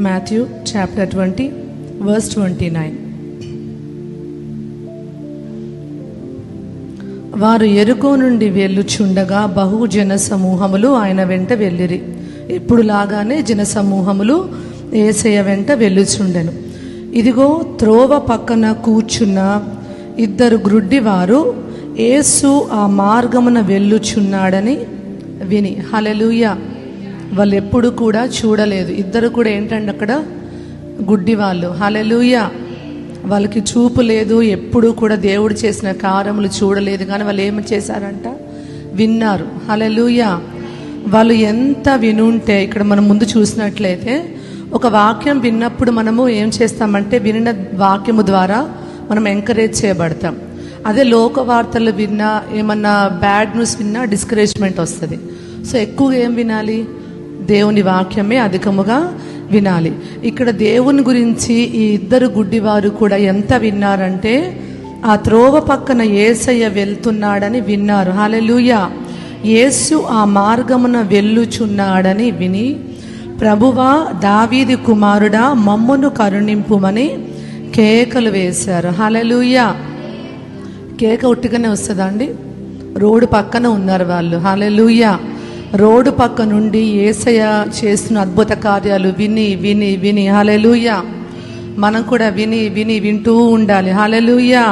Matthew chapter 20 verse 29. వారు యెరికో నుండి వెళ్ళుచుండగా బహుజన సమూహములు ఆయన వెంట వెళ్ళిరి. ఎప్పుడు లాగానే జన సమూహములు యేసయ్య వెంట వెళ్ళుచుండెను. ఇదిగో త్రోవ పక్కన కూర్చున్న ఇద్దరు గ్రుడ్డివారు యేసు ఆ మార్గమున వెళ్ళుచున్నాడని విని. హల్లెలూయా. వాళ్ళు ఎప్పుడు కూడా చూడలేదు. ఇద్దరు కూడా ఏంటంటే అక్కడ గుడ్డి వాళ్ళు. హల్లెలూయా. వాళ్ళకి చూపు లేదు, ఎప్పుడు కూడా దేవుడు చేసిన కార్యములు చూడలేదు. కానీ వాళ్ళు ఏమి చేశారంట? విన్నారు. హల్లెలూయా. వాళ్ళు ఎంత వినుంటే, ఇక్కడ మనం ముందు చూసినట్లయితే ఒక వాక్యం విన్నప్పుడు మనము ఏం చేస్తామంటే వినిన వాక్యము ద్వారా మనం ఎంకరేజ్ చేయబడతాం. అదే లోక వార్తలు విన్నా, ఏమన్నా బ్యాడ్ న్యూస్ విన్నా డిస్కరేజ్మెంట్ వస్తుంది. సో ఎక్కువగా ఏం వినాలి? దేవుని వాక్యమే అధికముగా వినాలి. ఇక్కడ దేవుని గురించి ఈ ఇద్దరు గుడ్డివారు కూడా ఎంత విన్నారంటే, ఆ త్రోవ పక్కన యేసయ్య వెళ్తున్నాడని విన్నారు. హల్లెలూయా. యేసు ఆ మార్గమున వెళ్ళుచున్నాడని విని, ప్రభువా దావీదు కుమారుడా మమ్మును కరుణింపుమని కేకలు వేశారు. హల్లెలూయా. కేక ఉట్టిగానే వస్తుందా అండి? రోడ్డు పక్కన ఉన్నారు వాళ్ళు. హల్లెలూయా. రోడ్డు పక్క నుండి యేసయ్య చేస్తున్న అద్భుత కార్యాలు విని విని విని హల్లెలూయా. మనం కూడా విని విని వింటూ ఉండాలి. హల్లెలూయా.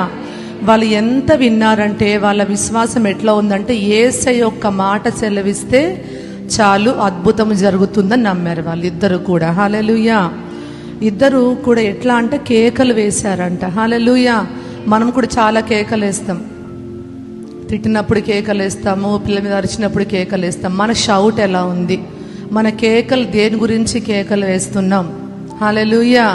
వాళ్ళు ఎంత విన్నారంటే, వాళ్ళ విశ్వాసం ఎట్లా ఉందంటే, యేసయ్య ఒక్క మాట సెలవిస్తే చాలు అద్భుతం జరుగుతుందని నమ్మారు వాళ్ళిద్దరు కూడా. హల్లెలూయా. ఇద్దరు కూడా ఎట్లా అంటే కేకలు వేశారంట. హల్లెలూయా. మనం కూడా చాలా కేకలు వేస్తాం. తిట్టినప్పుడు కేకలు వేస్తాము, పిల్లల మీద అరిచినప్పుడు కేకలు వేస్తాం. మన షౌట్ ఎలా ఉంది? మన కేకలు దేని గురించి కేకలు వేస్తున్నాం? హల్లెలూయా.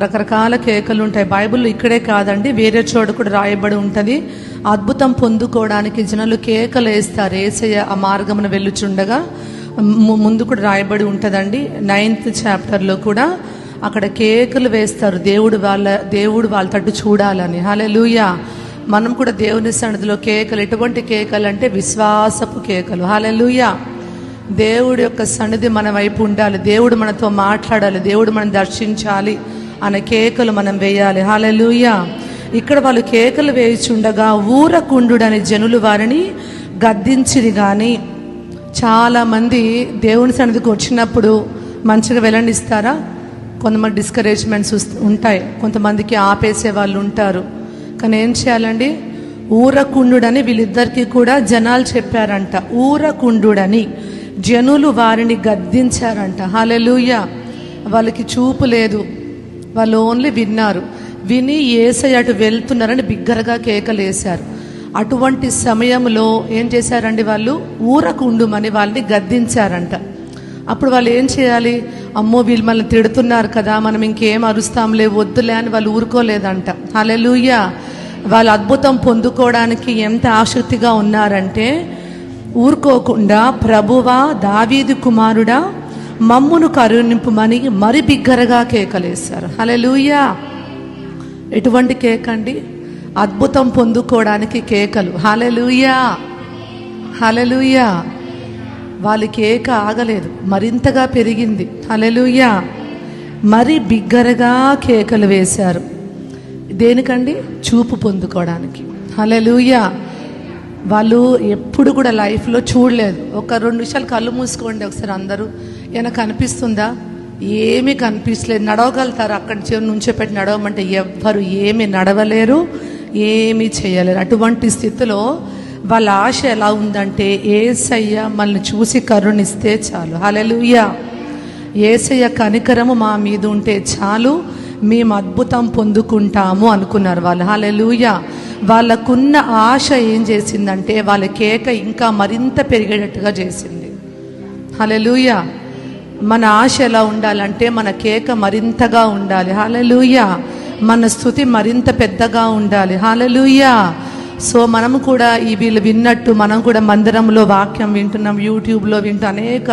రకరకాల కేకలు ఉంటాయి. బైబిల్లో ఇక్కడే కాదండి, వేరే చోట కూడా రాయబడి ఉంటుంది. అద్భుతం పొందుకోవడానికి జనులు కేకలు వేస్తారు. యేసయ్య ఆ మార్గమున వెళ్ళుచుండగా ముందు కూడా రాయబడి ఉంటుందండి. 9th చాప్టర్లో కూడా అక్కడ కేకలు వేస్తారు. దేవుడు వాళ్ళ తట్టు చూడాలని. హల్లెలూయా. మనం కూడా దేవుని సన్నిధిలో కేకలు, ఎటువంటి కేకలు అంటే విశ్వాసపు కేకలు. హల్లెలూయా. దేవుడి యొక్క సన్నిధి మన వైపు ఉండాలి, దేవుడు మనతో మాట్లాడాలి, దేవుడు మనం దర్శించాలి అనే కేకలు మనం వేయాలి. హల్లెలూయా. ఇక్కడ వాళ్ళు కేకలు వేయుచుండగా ఊరకుండుడని జనులు వారిని గద్దించిరి. కానీ చాలామంది దేవుని సన్నిధికి వచ్చినప్పుడు మంచిగా వెళ్ళనిస్తారా? కొంతమంది డిస్కరేజ్మెంట్స్ ఉంటాయి, కొంతమందికి ఆపేసే వాళ్ళు ఉంటారు. కానీ ఏం చేయాలండి? ఊరకుండుడని వీళ్ళిద్దరికీ కూడా జనాలు చెప్పారంట. ఊరకుండుడని జనులు వారిని గద్దించారంట. హల్లెలూయా. వాళ్ళకి చూపు లేదు, వాళ్ళు ఓన్లీ విన్నారు. విని యేసయ్య అటు వెళ్తున్నారని బిగ్గరగా కేకలు వేశారు. అటువంటి సమయంలో ఏం చేశారండి? వాళ్ళు ఊరకుండుమని వాళ్ళని గద్దించారంట. అప్పుడు వాళ్ళు ఏం చేయాలి? అమ్మో వీళ్ళు మనల్ని తిడుతున్నారు కదా, మనం ఇంకేం అరుస్తాంలే, వద్దులే అని వాళ్ళు ఊరుకోలేదంట. హల్లెలూయా. వాళ్ళు అద్భుతం పొందుకోవడానికి ఎంత ఆసక్తిగా ఉన్నారంటే, ఊరుకోకుండా ప్రభువా దావీదు కుమారుడా మమ్మును కరుణింపుమని మరి బిగ్గరగా కేకలేశారు. హల్లెలూయా. ఎటువంటి కేక అండి? అద్భుతం పొందుకోవడానికి కేకలు. హల్లెలూయా. హల్లెలూయా. వాళ్ళ కేక ఆగలేదు, మరింతగా పెరిగింది. హల్లెలూయా. మరి బిగ్గరగా కేకలు వేశారు. దేనికండి? చూపు పొందుకోవడానికి. హల్లెలూయా. వాళ్ళు ఎప్పుడు కూడా లైఫ్లో చూడలేదు. ఒక 2 నిమిషాలు కళ్ళు మూసుకోండి ఒకసారి అందరూ. ఏమైనా కనిపిస్తుందా? ఏమీ కనిపించలేదు. నడవగలుగుతారు? అక్కడి నుంచో పెట్టి నడవమంటే ఎవ్వరు ఏమీ నడవలేరు, ఏమీ చేయలేరు. అటువంటి స్థితిలో వాళ్ళ ఆశ ఎలా ఉందంటే, యేసయ్య మనల్ని చూసి కరుణిస్తే చాలు. హల్లెలూయా. యేసయ్య కనికరము మా మీద ఉంటే చాలు, మేము అద్భుతం పొందుకుంటాము అనుకున్నారు వాళ్ళు. హల్లెలూయా. వాళ్ళకున్న ఆశ ఏం చేసిందంటే, వాళ్ళ కేక ఇంకా మరింత పెరిగేటట్టుగా చేసింది. హల్లెలూయా. మన ఆశ ఎలా ఉండాలంటే, మన కేక మరింతగా ఉండాలి. హల్లెలూయా. మన స్తుతి మరింత పెద్దగా ఉండాలి. హల్లెలూయా. సో మనము కూడా ఈ వీళ్ళు విన్నట్టు మనం కూడా మందిరంలో వాక్యం వింటున్నాం, యూట్యూబ్లో వింటూ అనేక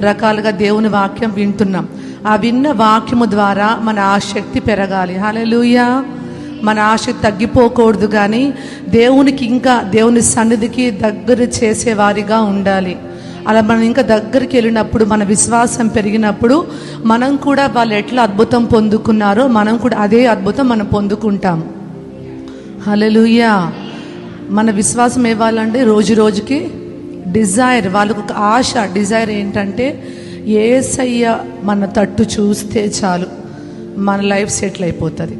రకాలుగా దేవుని వాక్యం వింటున్నాం. ఆ విన్న వాక్యము ద్వారా మన ఆసక్తి పెరగాలి. హల్లెలూయా. మన ఆసక్తి తగ్గిపోకూడదు, కానీ దేవునికి ఇంకా దేవుని సన్నిధికి దగ్గర చేసేవారిగా ఉండాలి. అలా మనం ఇంకా దగ్గరికి వెళ్ళినప్పుడు, మన విశ్వాసం పెరిగినప్పుడు మనం కూడా వాళ్ళు ఎట్లా అద్భుతం పొందుకున్నారో మనం కూడా అదే అద్భుతం మనం పొందుకుంటాం. హల్లెలూయా. మన విశ్వాసం ఇవ్వాలంటే రోజు రోజుకి డిజైర్, వాళ్ళకు ఒక ఆశ, డిజైర్ ఏంటంటే యేసయ్య మన తట్టు చూస్తే చాలు మన లైఫ్ సెటిల్ అయిపోతుంది,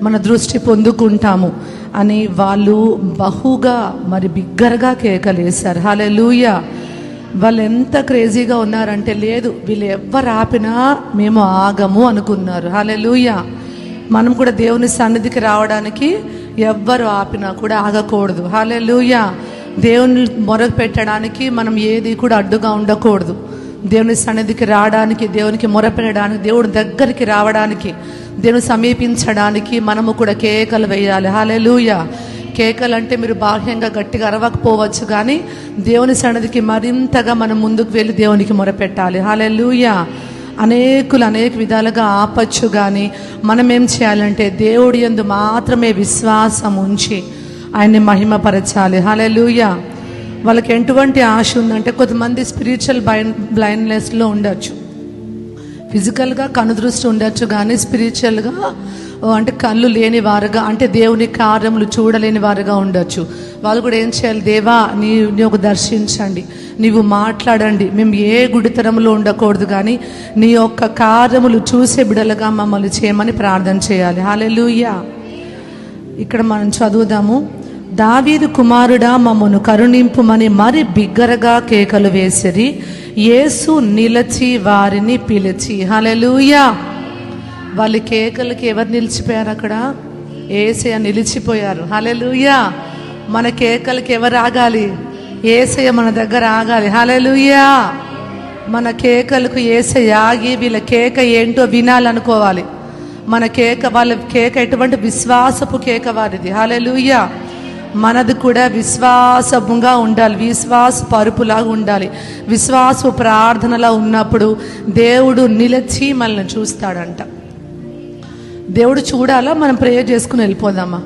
మన దృష్టి పొందుకుంటాము అని వాళ్ళు బహుగా మరి బిగ్గరగా కేకలేశారు. హల్లెలూయా. వాళ్ళు ఎంత క్రేజీగా ఉన్నారంటే, లేదు వీళ్ళు ఎవ్వరు ఆపినా మేము ఆగము అనుకున్నారు. హల్లెలూయా. మనం కూడా దేవుని సన్నిధికి రావడానికి ఎవ్వరు ఆపినా కూడా ఆగకూడదు. హల్లెలూయా. దేవుని మొరకు పెట్టడానికి మనం ఏది కూడా అడ్డుగా ఉండకూడదు. దేవుని సన్నిధికి రావడానికి, దేవునికి మొరపెట్టడానికి, దేవుడి దగ్గరికి రావడానికి, దేవుని సమీపించడానికి మనము కూడా కేకలు వేయాలి. హల్లెలూయా. కేకలు అంటే మీరు బాహ్యంగా గట్టిగా అరవకపోవచ్చు, కానీ దేవుని సన్నిధికి మరింతగా మనం ముందుకు వెళ్ళి దేవునికి మొరపెట్టాలి. హల్లెలూయా. అనేక విధాలుగా ఆపచ్చు, కానీ మనం ఏం చేయాలంటే దేవుడి యందు మాత్రమే విశ్వాసం ఉంచి ఆయన్ని మహిమపరచాలి. హల్లెలూయా. వాళ్ళకి ఎటువంటి ఆశ ఉందంటే, కొంతమంది స్పిరిచువల్ బ్లైండ్నెస్లో ఉండొచ్చు, ఫిజికల్గా కనుదృష్టి ఉండొచ్చు, కానీ స్పిరిచువల్గా అంటే కళ్ళు లేని వారుగా, అంటే దేవుని కార్యములు చూడలేని వారుగా ఉండొచ్చు. వాళ్ళు కూడా ఏం చేయాలి, దేవా నీవు దర్శించండి, నీవు మాట్లాడండి, మేము ఏ గుడితరంలో ఉండకూడదు, కానీ నీ యొక్క కార్యములు చూసే బిడలుగా మమ్మల్ని చేయమని ప్రార్థన చేయాలి. హల్లెలూయా. ఇక్కడ మనం చదువుదాము. దావీదు కుమారుడా మమ్మను కరుణింపుమని మరి బిగ్గరగా కేకలు వేసిరి. యేసు నిలిచి వారిని పిలిచి. హల్లెలూయా. వాళ్ళ కేకలకి ఎవరు నిలిచిపోయారు? అక్కడ యేసయ్య నిలిచిపోయారు. హల్లెలూయా. మన కేకలకి ఎవరు ఆగాలి? యేసయ్య మన దగ్గర ఆగాలి. హల్లెలూయా. మన కేకలకు యేసయ్య ఆగి వీళ్ళ కేక ఏంటో వినాలనుకోవాలి. మన కేక, వాళ్ళ కేక ఎటువంటి విశ్వాసపు కేక వారిది. హల్లెలూయా. మనది కూడా విశ్వాసముగా ఉండాలి, విశ్వాస పరుపులాగా ఉండాలి. విశ్వాస ప్రార్థనలా ఉన్నప్పుడు దేవుడు నిలిచి మనల్ని చూస్తాడంట. దేవుడు చూడాలా, మనం ప్రేయర్ చేసుకుని వెళ్ళిపోదామా?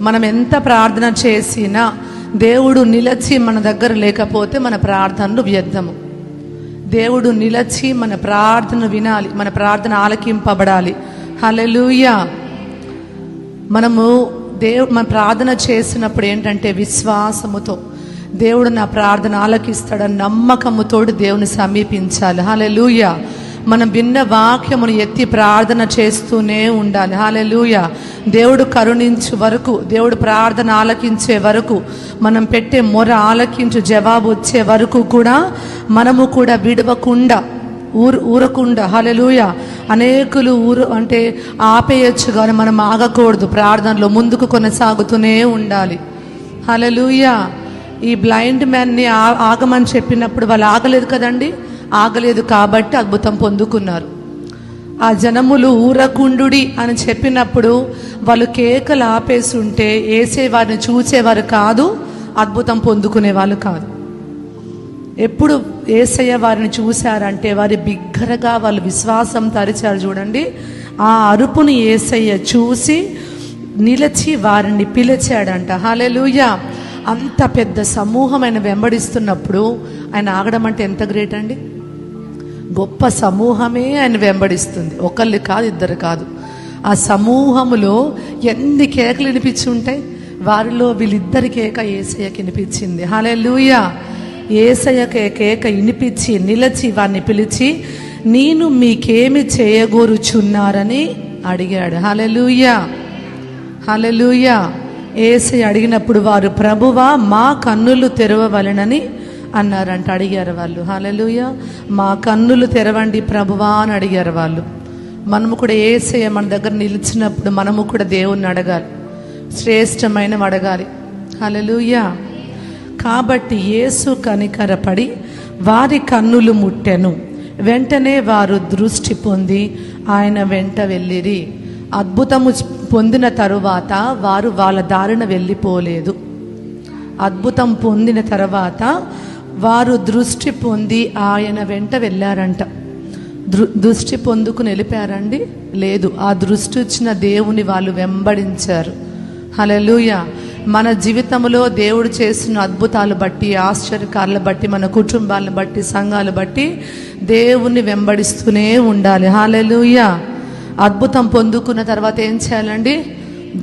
మనం ఎంత ప్రార్థన చేసినా దేవుడు నిలిచి మన దగ్గర లేకపోతే మన ప్రార్థనలు వ్యర్థము. దేవుడు నిలిచి మన ప్రార్థన వినాలి, మన ప్రార్థన ఆలకింపబడాలి. హల్లెలూయా. మనము మన ప్రార్థన చేసినప్పుడు ఏంటంటే విశ్వాసముతో, దేవుడు నా ప్రార్థన ఆలకిస్తాడని నమ్మకముతో దేవుని సమీపించాలి. హల్లెలూయా. మనం విన్న వాక్యమును ఎత్తి ప్రార్థన చేస్తూనే ఉండాలి. హల్లెలూయా. దేవుడు కరుణించు వరకు, దేవుడు ప్రార్థన ఆలకించే వరకు, మనం పెట్టే మొర ఆలకించు జవాబు వచ్చే వరకు కూడా మనము కూడా విడవకుండా ఊరకుండా. హల్లెలూయా. అనేకులు అంటే ఆపేయచ్చు, కానీ మనం ఆగకూడదు. ప్రార్థనలో ముందుకు కొనసాగుతూనే ఉండాలి. హల్లెలూయా. ఈ బ్లైండ్ మ్యాన్ని ఆగమని చెప్పినప్పుడు వాళ్ళు ఆగలేదు కదండి, ఆగలేదు కాబట్టి అద్భుతం పొందుకున్నారు. ఆ జనములు ఊరకుండుడి అని చెప్పినప్పుడు వాళ్ళు కేకలు ఆపేసి ఉంటే వేసేవారిని చూసేవారు కాదు, అద్భుతం పొందుకునే వాళ్ళు కాదు. ఎప్పుడు యేసయ్య వారిని చూశారంటే వారి బిగ్గరగా వాళ్ళు విశ్వాసం తరిచారు. చూడండి, ఆ అరుపుని యేసయ్య చూసి నిలిచి వారిని పిలిచాడంట. హల్లెలూయా. అంత పెద్ద సమూహం ఆయన వెంబడిస్తున్నప్పుడు ఆయన ఆగడం అంటే ఎంత గ్రేట్ అండి. గొప్ప సమూహమే ఆయన వెంబడిస్తుంది, ఒకళ్ళు కాదు, ఇద్దరు కాదు. ఆ సమూహములో ఎన్ని కేకలు వినిపించి ఉంటాయి, వారిలో వీళ్ళిద్దరి కేక యేసయ్యకి వినిపించింది. హల్లెలూయా. యేసయ్య కేక వినిపించి నిలిచి వారిని పిలిచి, నేను మీకేమి చేయగోరుచున్నారని అడిగాడు. హల్లెలూయా. హల్లెలూయా. యేసయ్య అడిగినప్పుడు వారు, ప్రభువా మా కన్నులు తెరవవలెనని అన్నారంట. అడిగారు వాళ్ళు. హల్లెలూయా. మా కన్నులు తెరవండి ప్రభువా అని అడిగారు వాళ్ళు. మనము కూడా యేసయ్య మన దగ్గర నిలిచినప్పుడు మనము కూడా దేవుణ్ణి అడగాలి, శ్రేష్టమైనవి అడగాలి. హల్లెలూయా. కాబట్టి యేసు కనికరపడి వారి కన్నులు ముట్టెను. వెంటనే వారు దృష్టి పొంది ఆయన వెంట వెళ్ళిరి. అద్భుతము పొందిన తరువాత వారు వాళ్ళ దారిన వెళ్ళిపోలేదు. అద్భుతం పొందిన తర్వాత వారు దృష్టి పొంది ఆయన వెంట వెళ్ళారంట. దృష్టి పొందుకుని వెళ్ళిపోయారండి? లేదు, ఆ దృష్టి వచ్చిన దేవుని వాళ్ళు వెంబడించారు. హల్లెలూయా. మన జీవితంలో దేవుడు చేస్తున్న అద్భుతాలు బట్టి, ఆశ్చర్యకారులు బట్టి, మన కుటుంబాలను బట్టి, సంఘాలు బట్టి దేవుణ్ణి వెంబడిస్తూనే ఉండాలి. హల్లెలూయా. అద్భుతం పొందుకున్న తర్వాత ఏం చేయాలండి?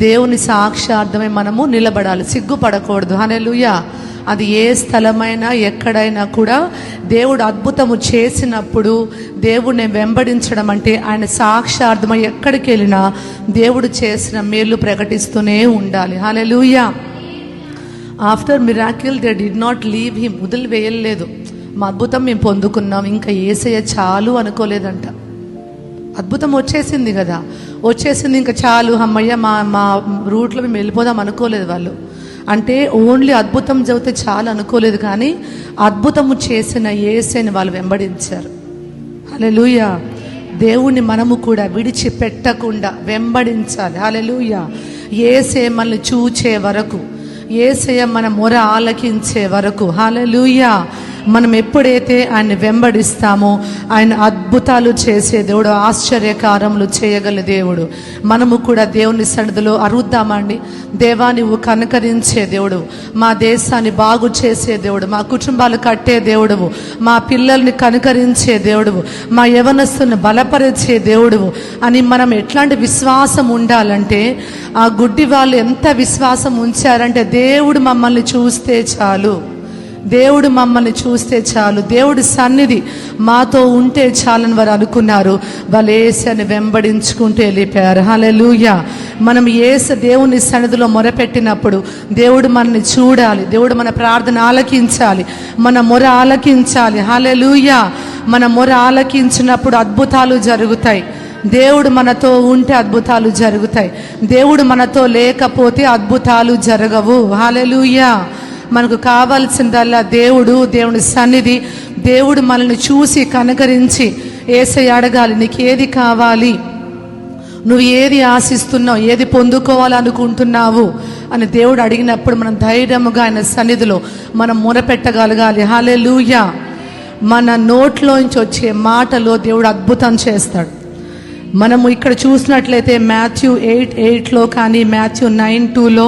దేవుని సాక్షార్థమై మనము నిలబడాలి, సిగ్గుపడకూడదు. హల్లెలూయా. అది ఏ స్థలమైనా ఎక్కడైనా కూడా దేవుడు అద్భుతము చేసినప్పుడు దేవుడిని వెంబడించడం అంటే ఆయన సాక్షార్థమై ఎక్కడికి వెళ్ళినా దేవుడు చేసిన మేలు ప్రకటిస్తూనే ఉండాలి. Hallelujah. After miracle they did not leave him. వదిలివేయలేదు. మా అద్భుతం మేము పొందుకున్నాం, ఇంకా యేసయ్య చాలు అనుకోలేదంట. అద్భుతం వచ్చేసింది కదా, వచ్చేసింది, ఇంకా చాలు, అమ్మయ్య మా రూట్లో మేము వెళ్ళిపోదాం అనుకోలేదు వాళ్ళు. అంటే ఓన్లీ అద్భుతం జరిగితే చాలు అనుకోలేదు, కానీ అద్భుతము చేసిన యేసయ్యని వాళ్ళు వెంబడించారు. హల్లెలూయా. దేవుణ్ణి మనము కూడా విడిచిపెట్టకుండా వెంబడించాలి. హల్లెలూయా. యేసయ్య మనల్ని చూచే వరకు, యేసయ్య మన మొర ఆలకించే వరకు. హల్లెలూయా. మనం ఎప్పుడైతే ఆయన్ని వెంబడిస్తామో ఆయన అద్భుతాలు చేసే దేవుడు, ఆశ్చర్యకారములు చేయగల దేవుడు. మనము కూడా దేవుని సన్నిధిలో అరుద్దామండి. దేవా, నువ్వు కనకరించే దేవుడు, మా దేశాన్ని బాగు చేసే దేవుడు, మా కుటుంబాలు కట్టే దేవుడువు, మా పిల్లల్ని కనకరించే దేవుడువు, మా యవనస్తుని బలపరిచే దేవుడువు అని మనం ఎట్లాంటి విశ్వాసం ఉండాలంటే, ఆ గుడ్డి వాళ్ళు ఎంత విశ్వాసం ఉంచారంటే దేవుడు మమ్మల్ని చూస్తే చాలు, దేవుడు మమ్మల్ని చూస్తే చాలు, దేవుడి సన్నిధి మాతో ఉంటే చాలని వారు అనుకున్నారు. వాళ్ళు యేసయ్యని వెంబడించుకుంటూ వెళ్ళిపోయారు. హల్లెలూయా. మనం దేవుని సన్నిధిలో మొరపెట్టినప్పుడు దేవుడు మనల్ని చూడాలి, దేవుడు మన ప్రార్థన ఆలకించాలి, మన మొర ఆలకించాలి. హల్లెలూయా. మన మొర ఆలకించినప్పుడు అద్భుతాలు జరుగుతాయి. దేవుడు మనతో ఉంటే అద్భుతాలు జరుగుతాయి. దేవుడు మనతో లేకపోతే అద్భుతాలు జరగవు. హల్లెలూయా. మనకు కావాల్సిందల్లా దేవుడు, దేవుని సన్నిధి. దేవుడు మనల్ని చూసి కనకరించి యేసయ్య అడగాలి, నీకు ఏది కావాలి, నువ్వు ఏది ఆశిస్తున్నావు, ఏది పొందుకోవాలనుకుంటున్నావు అని దేవుడు అడిగినప్పుడు మనం ధైర్యముగా ఆయన సన్నిధిలో మనం మొరపెట్టగలగాలి. హల్లెలూయా. మన నోట్లోంచి వచ్చే మాటలో దేవుడు అద్భుతం చేస్తాడు. మనము ఇక్కడ చూసినట్లయితే మాథ్యూ 8:8లో కానీ, మాథ్యూ 9:2లో,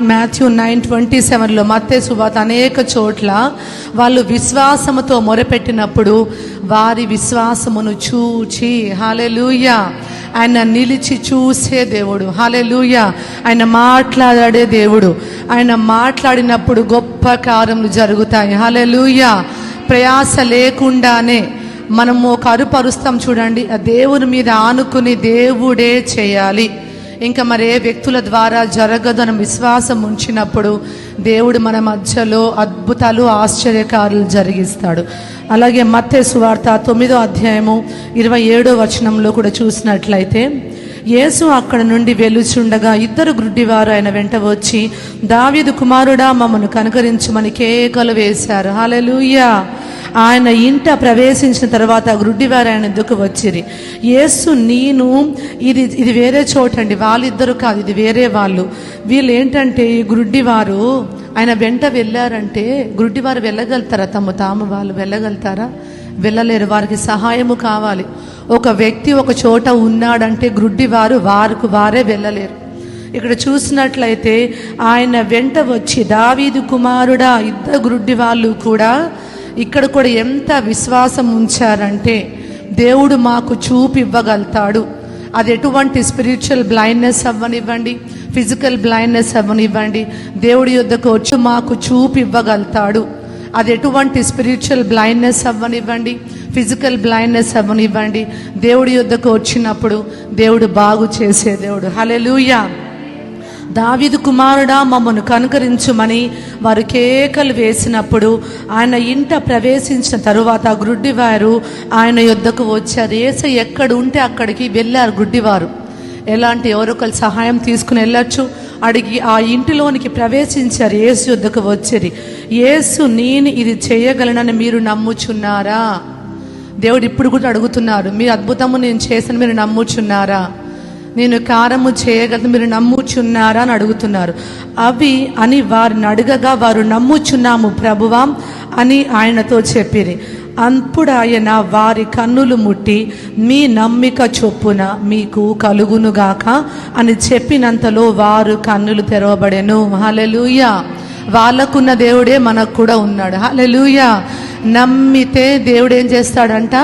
మాథ్యూ 9:27లో, మత్తయి సువార్త అనేక చోట్ల వాళ్ళు విశ్వాసముతో మొరపెట్టినప్పుడు వారి విశ్వాసమును చూచి, హల్లెలూయా, ఆయన నిలిచి చూసే దేవుడు. హల్లెలూయా. ఆయన మాట్లాడే దేవుడు. ఆయన మాట్లాడినప్పుడు గొప్ప కార్యములు జరుగుతాయి. హల్లెలూయా. ప్రయాస లేకుండానే మనము ఒక అరుపరుస్తాం చూడండి, ఆ దేవుని మీద ఆనుకుని దేవుడే చేయాలి, ఇంకా మరే వ్యక్తుల ద్వారా జరగదు అని విశ్వాసం ఉంచినప్పుడు దేవుడు మన మధ్యలో అద్భుతాలు, ఆశ్చర్యకారులు జరిగిస్తాడు. అలాగే మత్తయి సువార్త 9వ అధ్యాయము 27వ వచనంలో కూడా చూసినట్లయితే, యేసు అక్కడ నుండి వెలుచుండగా ఇద్దరు గ్రుడ్డివారు ఆయన వెంట వచ్చి, దావీదు కుమారుడా, మమ్మను కనుకరించమని కేకలు వేశారు. హల్లెలూయా. ఆయన ఇంట ప్రవేశించిన తర్వాత గ్రుడ్డివారు ఆయన ఎద్దుకు వచ్చిరి. యేసు, ఇది వేరే చోటండి, వాళ్ళిద్దరు కాదు, ఇది వేరే వాళ్ళు. వీళ్ళు ఏంటంటే, ఈ గ్రుడ్డివారు ఆయన వెంట వెళ్ళారంటే, గ్రుడ్డివారు వెళ్ళగలుగుతారా? తాము వాళ్ళు వెళ్ళగలుగుతారా? వెళ్ళలేరు. వారికి సహాయము కావాలి. ఒక వ్యక్తి ఒక చోట ఉన్నాడంటే గ్రుడ్డివారు వారే వెళ్ళలేరు. ఇక్కడ చూసినట్లయితే ఆయన వెంట వచ్చి, దావీదు కుమారుడా, ఇద్దరు గ్రుడ్డి వాళ్ళు కూడా ఇక్కడ కూడా ఎంత విశ్వాసం ఉంచారంటే, దేవుడు మాకు చూపివ్వగలుగుతాడు. అది ఎటువంటి స్పిరిచువల్ బ్లైండ్నెస్ అవ్వనివ్వండి, ఫిజికల్ బ్లైండ్నెస్ అవ్వనివ్వండి, దేవుడి యొద్దకు వచ్చి మాకు చూపివ్వగలుగుతాడు. అది ఎటువంటి స్పిరిచువల్ బ్లైండ్నెస్ అవ్వనివ్వండి, ఫిజికల్ బ్లైండ్నెస్ అవ్వనివ్వండి, దేవుడి యొద్దకు వచ్చినప్పుడు దేవుడు బాగు చేసే దేవుడు. హల్లెలూయా. దావీదు కుమారుడా, మమ్మను కనుకరించుమని వారు కేకలు వేసినప్పుడు ఆయన ఇంట ప్రవేశించిన తరువాత గ్రుడ్డివారు ఆయన యొద్దకు వచ్చారు. యేసయ్య ఎక్కడ ఉంటే అక్కడికి వెళ్ళారు గ్రుడ్డివారు. ఎలాంటి ఎవరొకరు సహాయం తీసుకుని వెళ్ళొచ్చు, అడిగి ఆ ఇంటిలోనికి ప్రవేశించారు. యేసు యొద్దకు వచ్చేది. యేసు, నేను ఇది చేయగలనని మీరు నమ్ముచున్నారా? దేవుడు ఇప్పుడు కూడా అడుగుతున్నారు, మీ అద్భుతము నేను చేసిన మీరు నమ్ముచున్నారా? నేను కార్యము చేయగలను మీరు నమ్ముచున్నారా అని అడుగుతున్నారు. అవి అని వారిని అడగగా వారు, నమ్ముచున్నాము ప్రభువా అని ఆయనతో చెప్పిరి. అప్పుడు ఆయన వారి కన్నులు ముట్టి మీ నమ్మిక చొప్పున మీకు కలుగునుగాక అని చెప్పినంతలో వారు కన్నులు తెరవబడెను. హల్లెలూయా. వాళ్ళకున్న దేవుడే మనకు కూడా ఉన్నాడు. హల్లెలూయా. నమ్మితే దేవుడు ఏం చేస్తాడంట?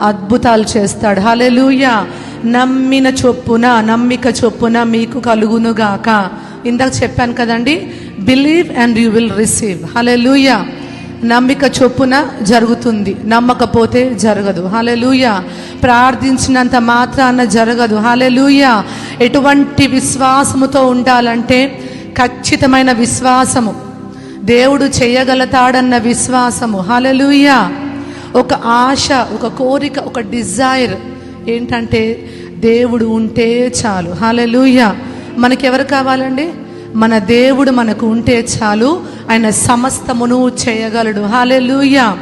అద్భుతాలు చేస్తాడు. హల్లెలూయా. నమ్మిక చొప్పున మీకు కలుగునుగాక. ఇందాక చెప్పాను కదండి, believe and you will receive. Hallelujah. నమ్మిక చొప్పున జరుగుతుంది, నమ్మకపోతే జరగదు. హల్లెలూయా. ప్రార్థించినంత మాత్రాన జరగదు. హల్లెలూయా. ఎటువంటి విశ్వాసముతో ఉండాలంటే ఖచ్చితమైన విశ్వాసము, దేవుడు చేయగలుగుతాడన్న విశ్వాసము. హల్లెలూయా. ఒక ఆశ, ఒక కోరిక, ఒక డిజైర్ ఏంటంటే దేవుడు ఉంటే చాలు. హల్లెలూయా. మనకెవరు కావాలండి? మన దేవుడు మనకు ఉంటే చాలు, ఆయన సమస్తమును చేయగలడు. హల్లెలూయా.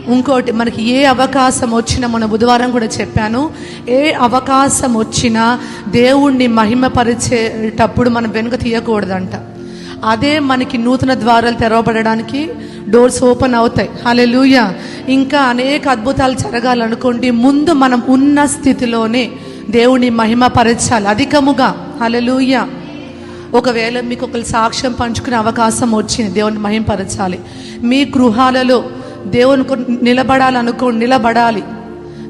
ఇంకోటి, మనకి ఏ అవకాశం వచ్చినా, మన బుధవారం కూడా చెప్పాను, ఏ అవకాశం వచ్చినా దేవుణ్ణి మహిమపరిచేటప్పుడు మనం వెనుక తీయకూడదంట. అదే మనకి నూతన ద్వారాలు తెరవబడడానికి డోర్స్ ఓపెన్ అవుతాయి. హల్లెలూయా. ఇంకా అనేక అద్భుతాలు జరగాలనుకోండి, ముందు మనం ఉన్న స్థితిలోనే దేవుణ్ణి మహిమపరచాలి అధికముగా. హల్లెలూయా. ఒకవేళ మీకు ఒకరు సాక్ష్యం పంచుకునే అవకాశం వచ్చింది, దేవుని మహిమపరచాలి. మీ గృహాలలో దేవుని నిలబడాలనుకోండి, నిలబడాలి.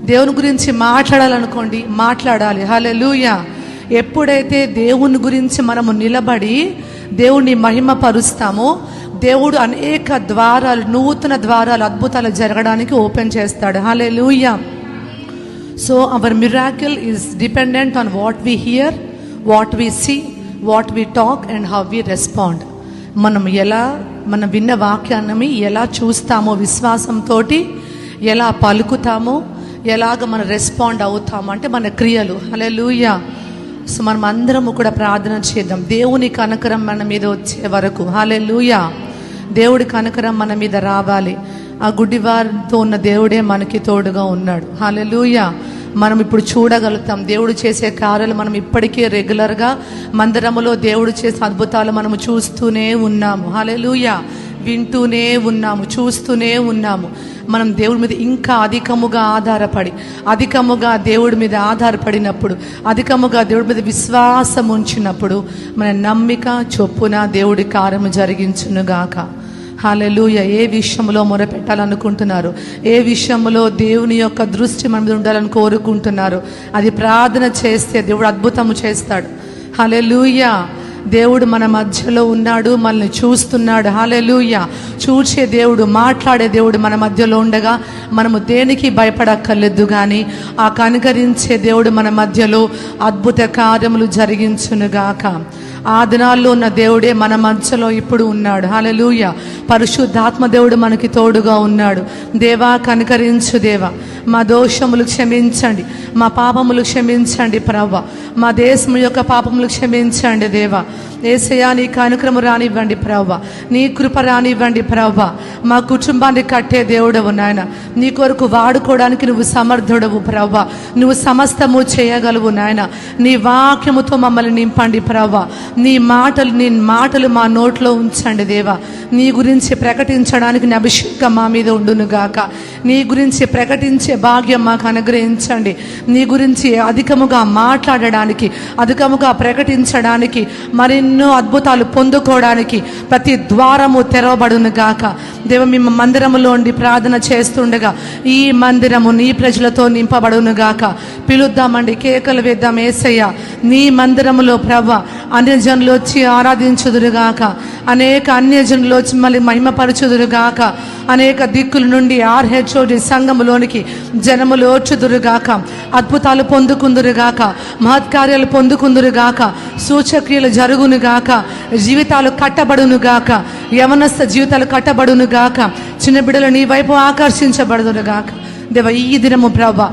దేవుని గురించి మాట్లాడాలనుకోండి, మాట్లాడాలి. హల్లెలూయా. ఎప్పుడైతే దేవుని గురించి మనము నిలబడి దేవుణ్ణి మహిమపరుస్తామో, దేవుడు అనేక ద్వారాలు, నూతన ద్వారాలు, అద్భుతాలు జరగడానికి ఓపెన్ చేస్తాడు. Hallelujah. So our miracle is dependent on what we hear, what we see, what we talk and how we respond. మనం విన్న వాక్యాన్ని ఎలా చూస్తామో, విశ్వాసంతో ఎలా పలుకుతామో, ఎలాగ మనం రెస్పాండ్ అవుతామో అంటే మన క్రియలు. హల్లెలూయా. సో మనం అందరము కూడా ప్రార్థన చేద్దాం, దేవుని కనికరం మన మీద వచ్చే వరకు. హల్లెలూయా. దేవుడి కనికరం మన మీద రావాలి. ఆ గుడ్డివారితో ఉన్న దేవుడే మనకి తోడుగా ఉన్నాడు. హల్లెలూయా. మనం ఇప్పుడు చూడగలుగుతాం దేవుడు చేసే కార్యాలు. మనం ఇప్పటికే రెగ్యులర్గా మందిరములో దేవుడు చేసే అద్భుతాలు మనము చూస్తూనే ఉన్నాము. హల్లెలూయా. వింటూనే ఉన్నాము, చూస్తూనే ఉన్నాము. మనం దేవుడి మీద ఇంకా అధికముగా అధికముగా దేవుడి మీద ఆధారపడినప్పుడు, అధికముగా దేవుడి మీద విశ్వాసం ఉంచినప్పుడు మన నమ్మిక చొప్పున దేవుడి కార్యము జరిగించునుగాక. హల్లెలూయా. ఏ విషయంలో మొరపెట్టాలనుకుంటున్నారు, ఏ విషయంలో దేవుని యొక్క దృష్టి మన మీద ఉండాలని కోరుకుంటున్నారు, అది ప్రార్థన చేస్తే దేవుడు అద్భుతము చేస్తాడు. హల్లెలూయా. దేవుడు మన మధ్యలో ఉన్నాడు, మనల్ని చూస్తున్నాడు. హల్లెలూయా. చూసే దేవుడు, మాట్లాడే దేవుడు మన మధ్యలో ఉండగా మనము దేనికి భయపడక్కర్లేదు. కానీ ఆ కనికరించే దేవుడు మన మధ్యలో అద్భుత కార్యములు జరిగించునుగాక. ఆ దినాల్లో ఉన్న దేవుడే మన మధ్యలో ఇప్పుడు ఉన్నాడు. హల్లెలూయా. పరిశుద్ధాత్మ దేవుడు మనకి తోడుగా ఉన్నాడు. దేవా, కనికరించు దేవా, మా దోషములు క్షమించండి, మా పాపములు క్షమించండి ప్రభువా, మా దేశం యొక్క పాపములు క్షమించండి దేవా. యేసయ్యా, నీ కనుకరము రానివ్వండి ప్రభువా, నీ కృప రానివ్వండి ప్రభువా. మా కుటుంబాన్ని కట్టే దేవుడవు నాయన, నీ కొరకు వాడుకోవడానికి నువ్వు సమర్థుడవు ప్రభువా. నువ్వు సమస్తము చేయగలవు నాయన. నీ వాక్యముతో మమ్మల్ని నింపండి ప్రభువా. నీ మాటలు మా నోట్లో ఉంచండి దేవా. నీ గురించి ప్రకటించడానికి నీ అభిషేకం మా మీద ఉండునుగాక. నీ గురించి ప్రకటించే భాగ్యం మాకు అనుగ్రహించండి. నీ గురించి అధికముగా మాట్లాడడానికి, అధికముగా ప్రకటించడానికి, మరెన్నో అద్భుతాలు పొందుకోవడానికి ప్రతి ద్వారము తెరవబడునుగాక. దేవ, మేము మందిరములో ఉండి ప్రార్థన చేస్తుండగా ఈ మందిరము నీ ప్రజలతో నింపబడునుగాక. పిలుద్దామండి, కేకలు వేద్దాం. యేసయ్య, నీ మందిరములో ప్రభువా అన్యజనులు వచ్చి ఆరాధించుదురుగాక, అనేక అన్యజనులు వచ్చి మళ్ళీ మహిమపరచుదురుగాక, అనేక దిక్కుల నుండి ఆర్హెచ్ఓడి సంఘములోనికి జనములు వచ్చుదురుగాక, అద్భుతాలు పొందుకుందురుగాక, మహత్కార్యాలు పొందుకుందురుగాక, సూచక్రియలు జరుగునుగాక, జీవితాలు కట్టబడునుగాక, యవనస్థ జీవితాలు కట్టబడునుగాక, చిన్న బిడ్డలు నీ వైపు ఆకర్షించబడుదురుగాక. దేవ, ఈ దినము ప్రభా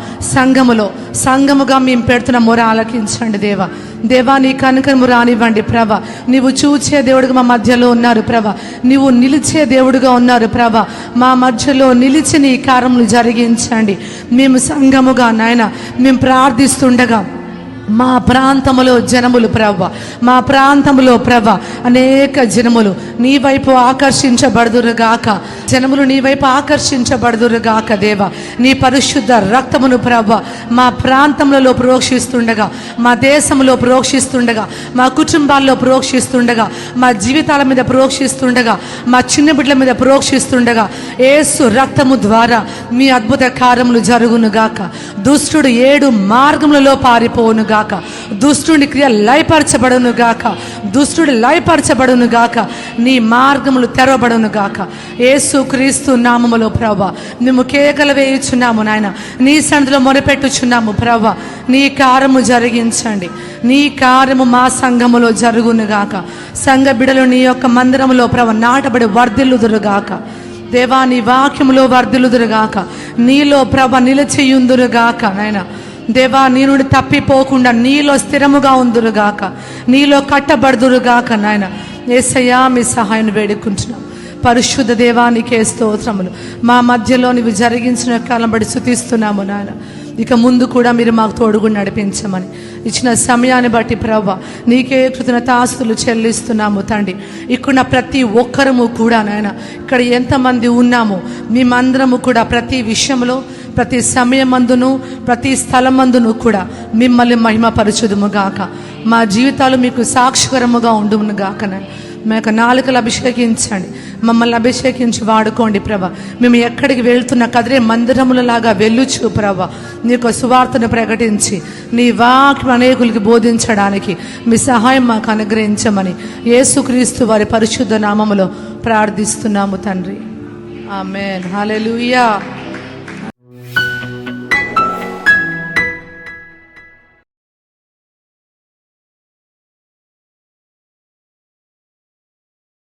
సంఘముగా మేము పెడుతున్న మొర ఆలకించండి దేవా. దేవా, నీ కనికరము రానివ్వండి ప్రభా. నీవు చూచే దేవుడుగా మా మధ్యలో ఉన్నారు ప్రభా. నీవు నిలిచే దేవుడుగా ఉన్నారు ప్రభా. మా మధ్యలో నిలిచి నీ కార్యములు జరిగించండి. మేము సంఘముగా నాయన మేము ప్రార్థిస్తుండగా మా ప్రాంతములో జనములు ప్రవ్వ, మా ప్రాంతములో ప్రవ్వ అనేక జనములు నీ వైపు ఆకర్షించబడుదురుగాక, జనములు నీ వైపు ఆకర్షించబడుదురుగాక దేవా. నీ పరిశుద్ధ రక్తమును ప్రవ్వ మా ప్రాంతములలో ప్రోక్షిస్తుండగా, మా దేశంలో ప్రోక్షిస్తుండగా, మా కుటుంబాల్లో ప్రోక్షిస్తుండగా, మా జీవితాల మీద ప్రోక్షిస్తుండగా, మా చిన్న బిడ్డల మీద ప్రోక్షిస్తుండగా యేసు రక్తము ద్వారా మీ అద్భుత కార్యములు జరుగునుగాక. దుష్టుడు 7 మార్గములలో పారిపోవునుగాక. దుష్టుని క్రియ లయపరచబడునుగాక, దుష్టుడు లయపరచబడునుగాక. నీ మార్గములు తెరవబడునుగాక. యేసు క్రీస్తు నామములో ప్రభువా మేము కేకలు వేయుచున్నాము నాయన, నీ సన్నిధిలో మొరపెట్టుచున్నాము ప్రభువా. నీ కార్యము జరిగించండి, నీ కార్యము మా సంఘములో జరుగునుగాక. సంఘ బిడలు నీ యొక్క మందిరములో ప్రభువా నాటబడి వర్ధిల్లుదురుగాక దేవా. నీ వాక్యములో వర్ధిల్లుదురుగాక, నీలో ప్రభ నిలిచియుందురుగాక నాయన దేవా. నీ నుండి తప్పిపోకుండా నీలో స్థిరముగా ఉందురుగాక, నీలో కట్టబడుదురుగాక నాయన. యేసయ్యా మీ సహాయం వేడుకుంటున్నాం. పరిశుద్ధ దేవానికే స్తోత్రములు. మా మధ్యలో నీవు జరిగించిన కాలం బట్టి స్తుతిస్తున్నాము నాయన. ఇక ముందు కూడా మీరు మాకు తోడుగా నడిపించమని ఇచ్చిన సమయాన్ని బట్టి ప్రభువా నీకే కృతజ్ఞతాస్తుతులు చెల్లిస్తున్నాము తండ్రి. ఇక్కడ ప్రతి ఒక్కరము కూడా నాయన, ఇక్కడ ఎంతమంది ఉన్నామో మేమందరము కూడా ప్రతి విషయంలో, ప్రతి సమయమందును, ప్రతి స్థలమందును కూడా మిమ్మల్ని మహిమపరచుదుముగాక. మా జీవితాలు మీకు సాక్షికరముగా ఉండునుగాక. మా యొక్క నాలుకలు అభిషేకించండి, మమ్మల్ని అభిషేకించి వాడుకోండి ప్రభా. మేము ఎక్కడికి వెళ్తున్న కదిరే మందిరములలాగా వెళ్ళుచు ప్రభా నీ యొక్క సువార్తను ప్రకటించి నీ వాక్యం అనేకులకి బోధించడానికి మీ సహాయం మాకు అనుగ్రహించమని యేసుక్రీస్తు వారి పరిశుద్ధ నామములో ప్రార్థిస్తున్నాము తండ్రి. ఆమేన్. హల్లెలూయా.